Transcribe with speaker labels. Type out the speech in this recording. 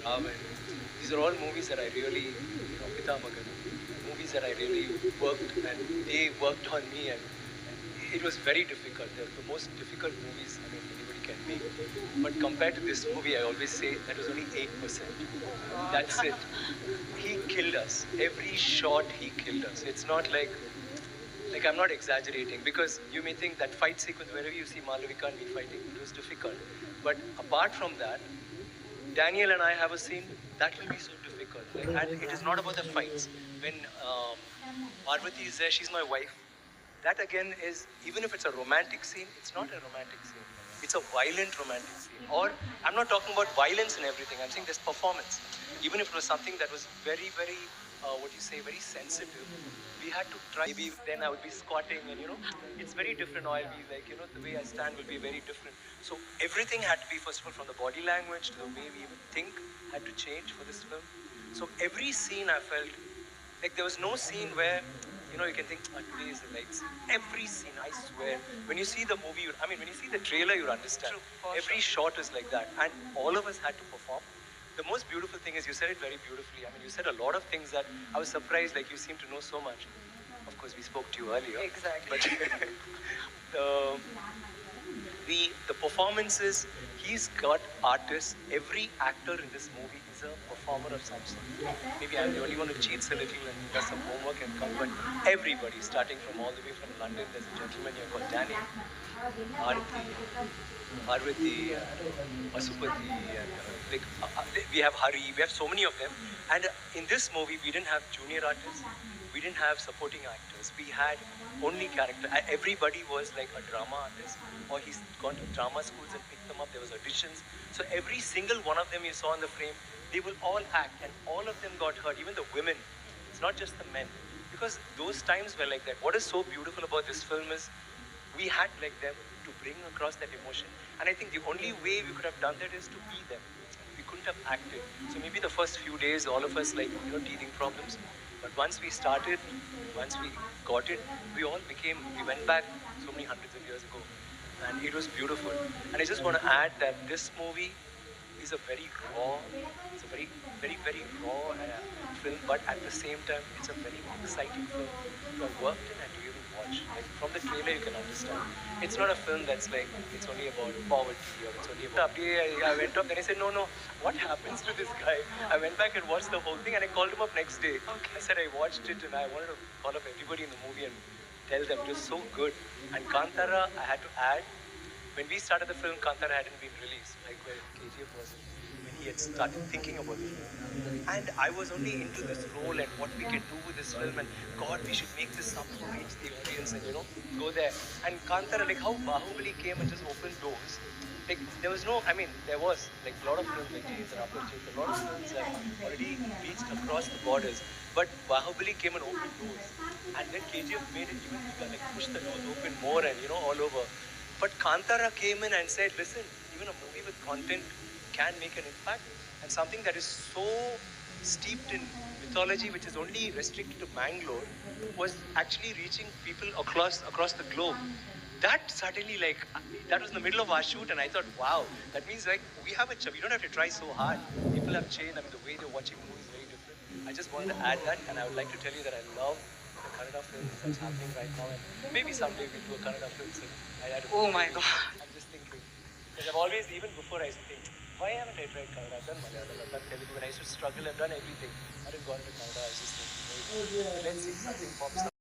Speaker 1: Bhav, and these are all movies that I really, Pita Magan, movies that I really worked and they worked on me, and it was very difficult. They're the most difficult movies anybody can make. But compared to this movie, I always say that was only 8%. That's it. He killed us. Every shot he killed us. It's not like I'm not exaggerating, because you may think that fight sequence wherever you see Malavika and me fighting, it was difficult. But apart from that, Daniel and I have a scene that will be so difficult. And it is not about the fights. When Parvati is there, she's my wife. That again is, even if it's a romantic scene, it's not a romantic scene. It's a violent romantic scene. Or I'm not talking about violence and everything. I'm saying there's performance. Even if it was something that was very, very, very sensitive, we had to try. Maybe then I would be squatting, and it's very different. Or I'll be like, the way I stand will be very different. So everything had to be, first of all, from the body language to the way we even think, had to change for this film. So every scene I felt like there was no scene where you can think, today is the lights. Every scene, I swear. When you see the movie, when you see the trailer, you understand. True, every shot is like that. And all of us had to perform. The most beautiful thing is, you said it very beautifully. You said a lot of things that I was surprised, like you seem to know so much. Of course, we spoke to you earlier.
Speaker 2: Exactly.
Speaker 1: But the performances, he's got artists. Every actor in this movie is a performer of some sort. Maybe I'm the only one who cheats a little and does some homework and comes, but everybody, starting from all the way from London, there's a gentleman here called Danny, Parvati, Pasupati, and we have Hari, we have so many of them. And in this movie, we didn't have junior artists, we didn't have supporting actors, we had only character. Everybody was like a drama artist, or he's gone to drama schools and picked them up. There was auditions. So every single one of them you saw in the frame, they will all act, and all of them got hurt, even the women. It's not just the men. Because those times were like that. What is so beautiful about this film is, we had like them to bring across that emotion. And I think the only way we could have done that is to be them. We couldn't have acted. So maybe the first few days, all of us teething problems. But once we started, once we got it, we went back so many hundreds of years ago. And it was beautiful. And I just want to add that this movie is a very raw, it's a very, very, very raw film, but at the same time, it's a very exciting film to have worked in and to even watch. Like, from the trailer, you can understand. It's not a film that's like, it's only about poverty, or it's only about... I went up and I said, no, what happens to this guy? I went back and watched the whole thing, and I called him up next day. Okay. I said I watched it, and I wanted to call up everybody in the movie and tell them it was so good. And Kantara, I had to add, when we started the film, Kantara hadn't been released, like where KGF was, when he had started thinking about the film. And I was only into this role and what we can do with this film, and God, we should make this something to reach the audience and, go there. And Kantara, like how Bahubali came and just opened doors. Like, there was no, there was like a lot of films like James and Upper James, a lot of films that already reached across the borders. But Bahubali came and opened doors. And then KGF made it even bigger, like pushed the doors open more and, all over. But Kantara came in and said, listen, even a movie with content can make an impact. And something that is so steeped in mythology, which is only restricted to Bangalore, was actually reaching people across the globe. That suddenly, that was in the middle of our shoot, and I thought, wow, that means we have we don't have to try so hard. People have changed. The way they're watching movies is very different. I just wanted to add that, and I would like to tell you that I love the Kannada films that's happening right now, and maybe someday we'll do a Kannada film. So
Speaker 2: Oh my God.
Speaker 1: I'm just thinking, because I've always, even before, I used to think, why haven't I tried Kannada? I've done Malayalam, I've done Telugu. When I used to struggle, I've done everything. I didn't go into Kannada. I was just thinking, maybe let's see, something pops up.